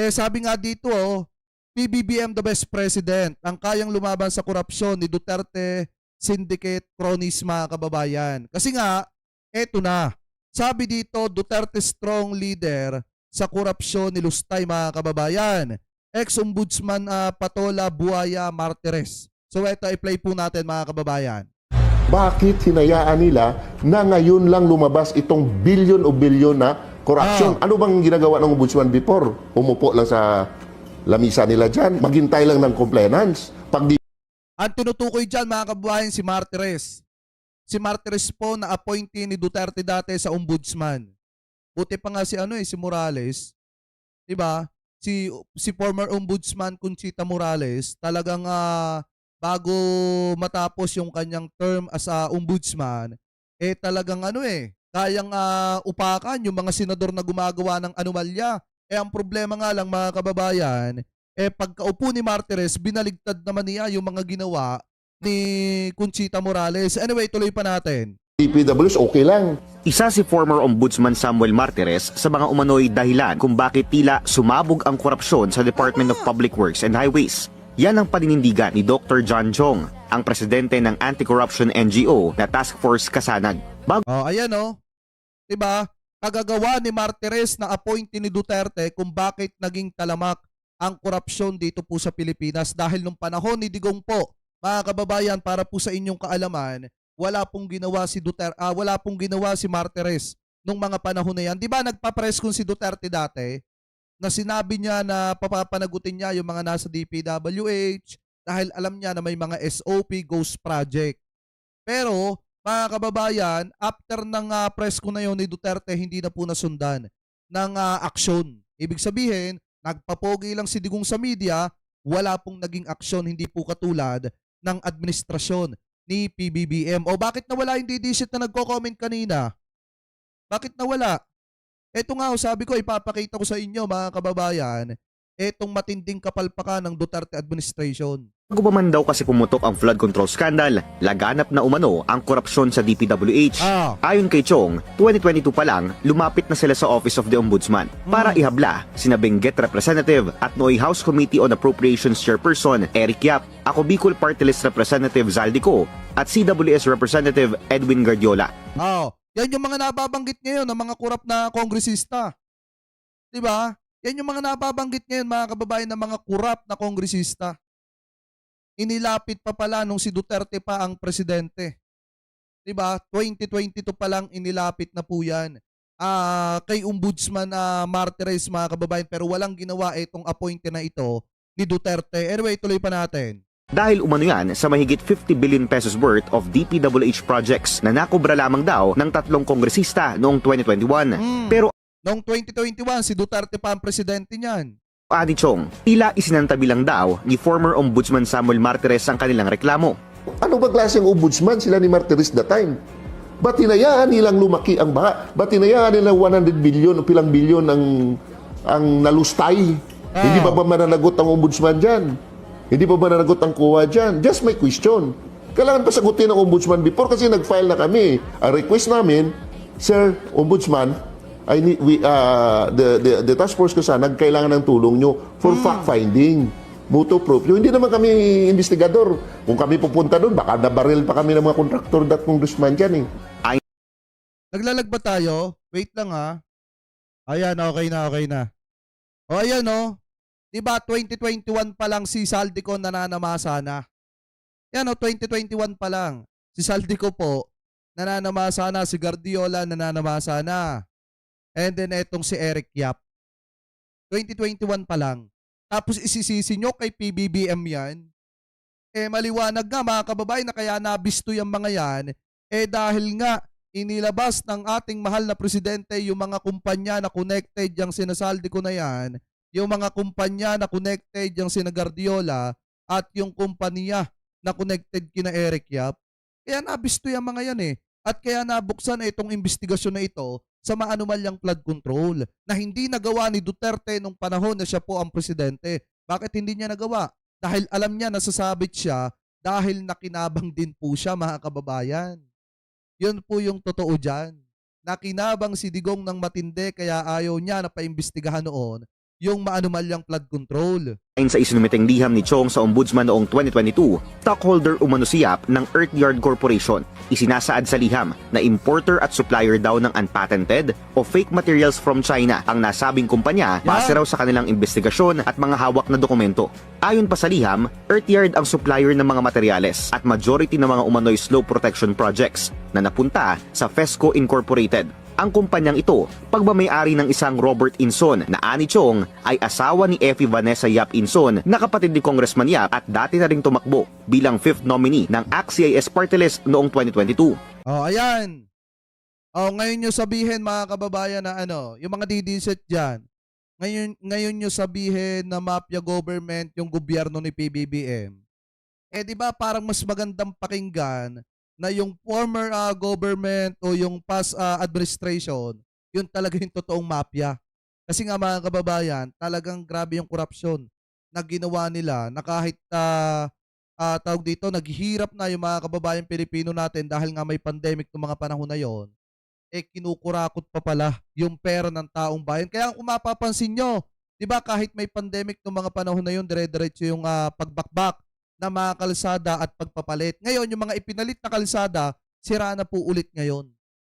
Sabi nga dito, PBBM the best president, ang kayang lumaban sa korupsyon ni Duterte Syndicate cronies mga kababayan. Kasi nga, eto na. Sabi dito, Duterte strong leader sa korupsyon ni Lustay mga kababayan. Ex-Ombudsman Patola Buaya Martires. So eto, i-play po natin mga kababayan. Bakit hinayaan nila na ngayon lang lumabas itong bilyon o bilyon na corruption? Ano bang ginagawa ng ombudsman before? Umupo lang sa lamisa nila dyan, maghintay lang ng complainants. Pag di... Ang tinutukoy dyan mga kababayan si Martires. Si Martires po na appointee ni Duterte dati sa ombudsman. Buti pa nga si si Morales, 'di ba? Si former ombudsman Conchita Morales, talagang bago matapos yung kanyang term as a ombudsman, talagang kayang upakan yung mga senador na gumagawa ng anomalya. Ang problema nga lang mga kababayan, pagkaupo ni Martires, binaligtad naman niya yung mga ginawa ni Conchita Morales. Anyway, tuloy pa natin. DPWs okay lang. Isa si former Ombudsman Samuel Martires sa mga umano'y dahilan kung bakit tila sumabog ang korupsyon sa Department of Public Works and Highways. Yan ang paninindigan ni Dr. John Chong, ang presidente ng anti-corruption NGO na Task Force Kasanag. Ayan diba? Kagagawa ni Martires na appointee ni Duterte kung bakit naging talamak ang korupsyon dito po sa Pilipinas dahil nung panahon ni Digong po, mga kababayan, para po sa inyong kaalaman, wala pong ginawa si Martires nung mga panahon na yan. Di ba nagpa-press con si Duterte dati na sinabi niya na papapanagutin niya yung mga nasa DPWH dahil alam niya na may mga SOP Ghost Project. Pero mga kababayan, after ng press con na yun ni Duterte, hindi na po nasundan ng aksyon. Ibig sabihin, nagpapogi lang si Digong sa media, wala pong naging aksyon, hindi po katulad ng administrasyon ni PBBM. O bakit nawala yung DDSit na nagko-comment kanina? Bakit nawala? Eto nga, sabi ko, ipapakita ko sa inyo mga kababayan, etong matinding kapalpakan ng Duterte administration. Bago pa man daw kasi pumutok ang flood control scandal, laganap na umano ang korupsyon sa DPWH. Ayon kay Chong, 2022 pa lang, lumapit na sila sa Office of the Ombudsman para ihabla sina Benguet Representative at Noy House Committee on Appropriations Chairperson Eric Yap, Ako Bicol Party List Representative Zaldico at CWS Representative Edwin Guardiola. Yan yung mga nababanggit ngayon ng mga korap na kongresista. Diba? Yan yung mga nababanggit ngayon mga kababayan ng mga korap na kongresista. Inilapit pa pala nung si Duterte pa ang presidente. Diba? 2022 pa lang inilapit na po yan. Kay Ombudsman Martires mga kababayan, pero walang ginawa itong appointee na ito ni Duterte. Anyway, tuloy pa natin. Dahil umano yan sa mahigit 50 billion pesos worth of DPWH projects na nakubra lamang daw ng 3 kongresista noong 2021. Pero noong 2021, si Duterte pa ang presidente niyan. Ani Chong, tila isinantabi lang daw ni former Ombudsman Samuel Martires ang kanilang reklamo. Ano ba klaseng ombudsman sila ni Martires that time? Ba't hinayaan nilang lumaki ang baha? Ba't hinayaan nilang 100 billion o pilang billion ang nalustay? Hindi ba mananagot ang ombudsman dyan? Hindi ba mananagot ang COA dyan? Just my question. Kailangan pa sagutin ng ombudsman before kasi nag-file na kami. Ang request namin, Sir Ombudsman, the task force ko sana kailangan ng tulong nyo for fact-finding, mutual proof. Yung hindi naman kami investigador. Kung kami pupunta doon, baka nabaril pa kami ng mga contractor dat congressman dyan Naglalag ba tayo? Wait lang Ayan, okay na. O ayan Diba 2021 pa lang si Zaldico nananamasa na. Yan 2021 pa lang. Si Zaldico po, nananamasa na. Si Guardiola nananamasa na. And then etong si Eric Yap. 2021 pa lang. Tapos isisisi nyo kay PBBM yan. Maliwanag nga mga kababayan na kaya nabisto yung mga yan. Dahil nga inilabas ng ating mahal na presidente yung mga kumpanya na connected yung sinasaldi ko na yan. Yung mga kumpanya na connected yung sina Guardiola at yung kumpanya na connected kina Eric Yap. Kaya nabisto yung mga yan At kaya nabuksan itong investigasyon na ito sa maanumalyang flood control na hindi nagawa ni Duterte nung panahon na siya po ang presidente. Bakit hindi niya nagawa? Dahil alam niya nasasabit siya dahil nakinabang din po siya mga kababayan. Yun po yung totoo dyan. Nakinabang si Digong ng matindi kaya ayaw niya na paimbestigahan noon yung maanumalyang flood control. Ayon sa isinumiteng liham ni Chong sa Ombudsman noong 2022, stockholder umano si Yap ng Earthyard Corporation. Isinasaad sa liham na importer at supplier daw ng unpatented o fake materials from China ang nasabing kumpanya base raw sa kanilang investigasyon at mga hawak na dokumento. Ayon pa sa liham, Earthyard ang supplier ng mga materyales at majority ng mga umano'y slope protection projects na napunta sa Fesco Incorporated. Ang kumpanyang ito, pagmamayari ng isang Robert Inson na ani Chong ay asawa ni Effie Vanessa Yap Inson na kapatid ni Congressman Yap at dati na ring tumakbo bilang 5th nominee ng ACT-CIS Party List noong 2022. Ayan. Ngayon nyo sabihin mga kababayan na yung mga didiset dyan, ngayon nyo sabihin na mafia government yung gobyerno ni PBBM. Di ba parang mas magandang pakinggan na yung former government o yung past administration, yun talaga yung totoong mafia. Kasi nga mga kababayan, talagang grabe yung corruption na ginawa nila na kahit tawag dito, naghihirap na yung mga kababayan Pilipino natin dahil nga may pandemic ng mga panahon na yon, kinukurakot pa pala yung pera ng taong bayan. Kaya kung mapapansin nyo, di ba kahit may pandemic ng mga panahon na yon, dire-diretso yung pagbakbak na mga kalsada at pagpapalit. Ngayon, yung mga ipinalit na kalsada, sira na po ulit ngayon,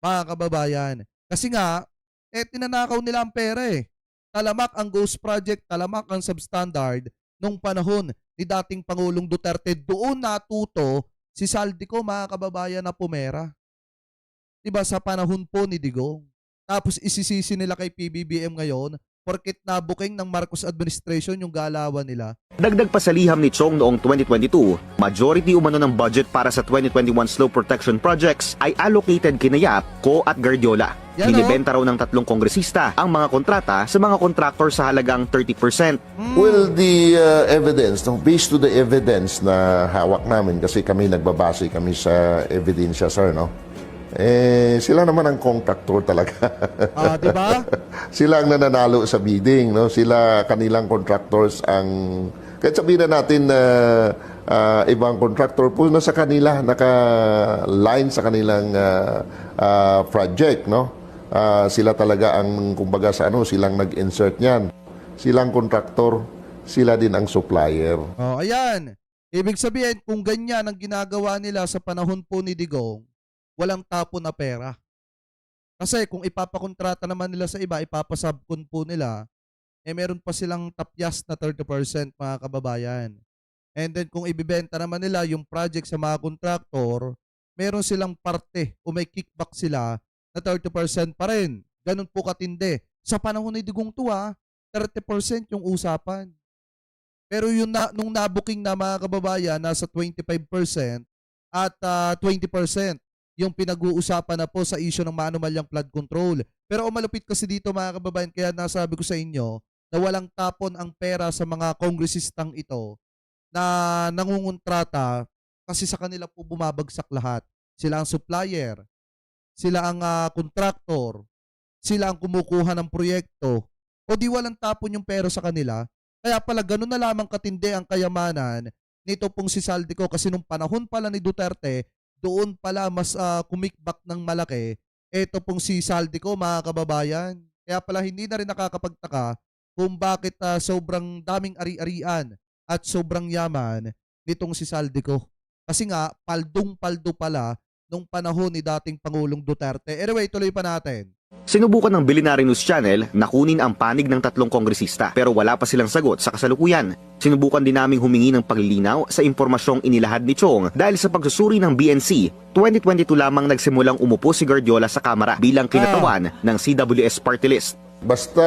mga kababayan. Kasi nga, tinanakaw nila ang pera eh. Talamak ang Ghost Project, talamak ang substandard nung panahon ni dating Pangulong Duterte. Doon natuto si Saldico, mga kababayan, na pumera. Diba sa panahon po ni Digong. Tapos isisisi nila kay PBBM ngayon porket nabuking ng Marcos administration yung galawan nila. Dagdag pa sa liham ni Chong noong 2022, majority umano ng budget para sa 2021 slope protection projects ay allocated kina Yap, Ko at Guardiola. Binibenta raw ng 3 kongresista ang mga kontrata sa mga kontraktor sa halagang 30%. Well, the evidence, based to the evidence na hawak namin, kasi kami nagbabase kami sa ebidensya, sir, no? Sila naman ang contractor talaga. Di ba? Sila ang nananalo sa bidding, no? Sila, kanilang contractors ang, kahit sabihin na natin na ibang contractor po na sa kanila, naka-line sa kanilang project, no? Sila talaga ang, kumbaga sa silang nag-insert niyan. Silang contractor, sila din ang supplier. Ayan. Ibig sabihin, kung ganyan ang ginagawa nila sa panahon po ni Digong, walang tapo na pera. Kasi kung ipapakontrata naman nila sa iba, ipapasubcon po nila, meron pa silang tapyas na 30%, mga kababayan. And then kung ibibenta naman nila yung project sa mga kontraktor, meron silang parte o may kickback sila na 30% pa rin. Ganun po katindi. Sa panahon ni Digong to 30% yung usapan. Pero yung nung nabuking na mga kababayan, nasa 25% at 20%. Yung pinag-uusapan na po sa issue ng maanumalyang flood control. Pero malupit kasi dito mga kababayan, kaya nasabi ko sa inyo na walang tapon ang pera sa mga kongresistang ito na nangungontrata kasi sa kanila po bumabagsak lahat. Sila ang supplier, sila ang contractor, sila ang kumukuha ng proyekto, o di walang tapon yung pera sa kanila. Kaya pala ganun na lamang katindi ang kayamanan nito pong si Saldico, kasi nung panahon pala ni Duterte, doon pala mas kumikbak ng malaki ito pong si Saldico, mga kababayan. Kaya pala hindi na rin nakakapagtaka kung bakit sobrang daming ari-arian at sobrang yaman nitong si Saldico. Kasi nga, paldong-paldo pala nung panahon ni dating Pangulong Duterte. Anyway, tuloy pa natin. Sinubukan ng Billionaire News Channel na kunin ang panig ng 3 kongresista pero wala pa silang sagot sa kasalukuyan. Sinubukan din naming humingi ng paglilinaw sa impormasyong inilahad ni Chong dahil sa pagsusuri ng BNC, 2022 lamang nagsimulang umupo si Guardiola sa Kamara bilang kinatawan ng CWS Party List. Basta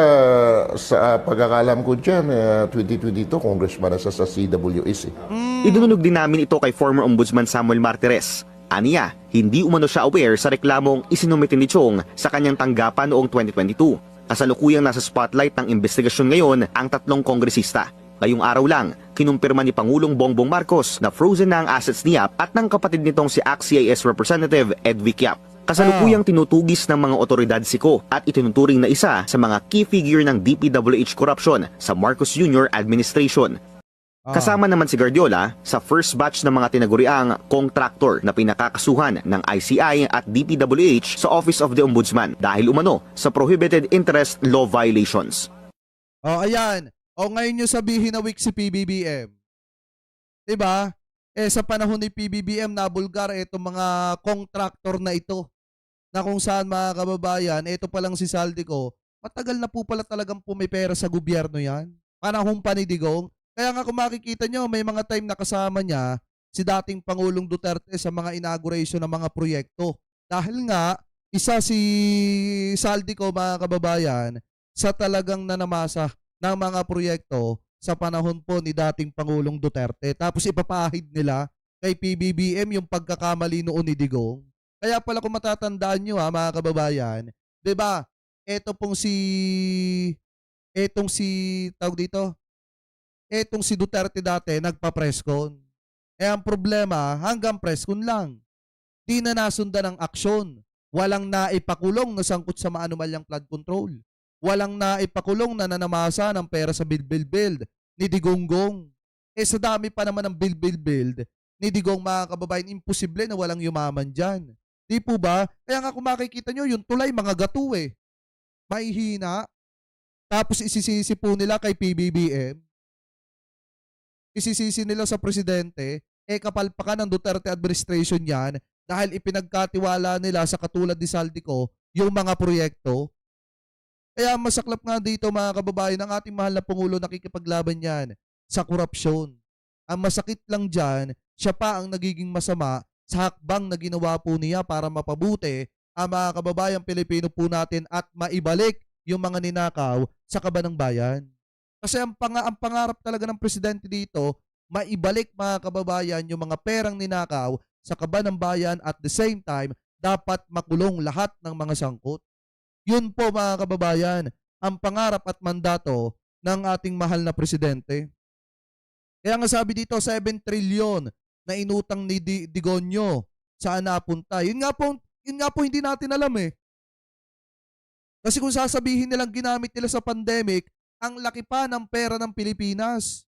sa pagkakalam ko dyan, 2022, congressman na sa CWS. Idinunog din namin ito kay former Ombudsman Samuel Martires. Aniya, hindi umano siya aware sa reklamong isinumite ni Chong sa kanyang tanggapan noong 2022. Kasalukuyang nasa spotlight ng investigasyon ngayon ang 3 kongresista. Ngayong araw lang, kinumpirma ni Pangulong Bongbong Marcos na frozen na ang assets ni Yap at ng kapatid nitong si ACT-CIS Representative Edvic Yap. Kasalukuyang tinutugis ng mga otoridad si Ko at itinuturing na isa sa mga key figure ng DPWH corruption sa Marcos Jr. administration. Kasama naman si Guardiola sa first batch ng mga tinaguriang contractor na pinakakasuhan ng ICI at DPWH sa Office of the Ombudsman dahil umano sa prohibited interest law violations. O, ayan. O, ngayon nyo sabihin na weak si PBBM. Diba? Sa panahon ni PBBM, nabulgar itong mga contractor na ito. Na kung saan mga kababayan, ito pa lang si Saldico, matagal na po pala talagang pumipera sa gobyerno yan. Panahon pa ni Digong. Kaya nga kung makikita nyo, may mga time na kasama niya si dating Pangulong Duterte sa mga inauguration ng mga proyekto. Dahil nga, isa si Saldico mga kababayan sa talagang nanamasa ng mga proyekto sa panahon po ni dating Pangulong Duterte. Tapos ipapahid nila kay PBBM yung pagkakamali noon ni Digong. Kaya pala kung matatandaan nyo mga kababayan, 'di ba? Etong si tawag dito, etong si Duterte dati nagpa-presscon. Ang problema, hanggang presscon lang. Di na nasundan ng aksyon. Walang naipakulong na sangkot sa maanumalyang flood control. Walang naipakulong na nanamasa ng pera sa build ni Digonggong. Sa dami pa naman ng build ni Digong mga kababayan, imposible na walang yumaman dyan. Di po ba? Kaya nga kung makikita nyo, yung tulay mga gato mahihina. Tapos isisisi po nila kay PBBM. Isisisi nila sa presidente. Kapalpakan ng Duterte administration yan dahil ipinagkatiwala nila sa katulad ni Saldico yung mga proyekto. Kaya masaklap nga dito mga kababayan, ang ating mahal na Pangulo nakikipaglaban yan sa korupsyon. Ang masakit lang dyan, siya pa ang nagiging masama sa hakbang na ginawa po niya para mapabuti ang mga kababayang Pilipino po natin at maibalik yung mga ninakaw sa kaban ng bayan. Kasi ang pangarap talaga ng presidente dito, maibalik mga kababayan yung mga perang ninakaw sa kaban ng bayan at the same time, dapat makulong lahat ng mga sangkot. Yun po mga kababayan, ang pangarap at mandato ng ating mahal na presidente. Kaya nga sabi dito, 7 trilyon na inutang ni Digonyo saan napunta. Yun nga po hindi natin alam Kasi kung sasabihin nilang ginamit nila sa pandemic, ang laki pa ng pera ng Pilipinas.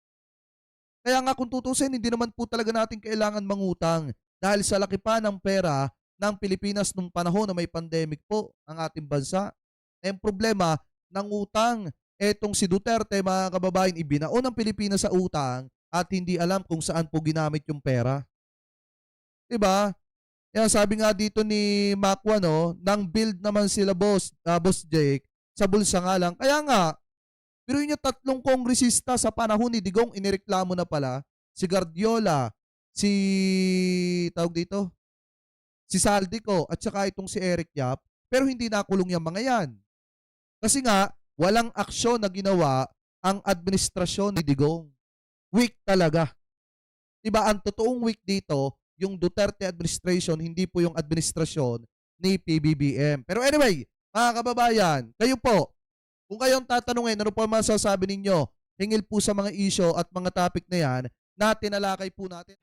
Kaya nga kung tutusin, hindi naman po talaga natin kailangan mangutang dahil sa laki pa ng pera ng Pilipinas nung panahon na may pandemic po ang ating bansa. Ang problema ng utang, etong si Duterte mga kababayan, ibinaon ng Pilipinas sa utang at hindi alam kung saan po ginamit yung pera. Diba? Yan, sabi nga dito ni Macwa, nang build naman sila Boss Jake, sa bulsa nga lang. Kaya nga, pero yun yung 3 kongresista sa panahon ni Digong, inireklamo na pala, si Guardiola, si Saldico, at saka itong si Eric Yap, pero hindi nakulong yung mga yan. Kasi nga, walang aksyon na ginawa ang administrasyon ni Digong. Weak talaga. Diba, ang totoong weak dito, yung Duterte administration, hindi po yung administrasyon ni PBBM. Pero anyway, mga kababayan, kayo po, kung kayong tatanungin, ano po ang masasabi ninyo, hingil po sa mga issue at mga topic na yan, na tinalakay po natin.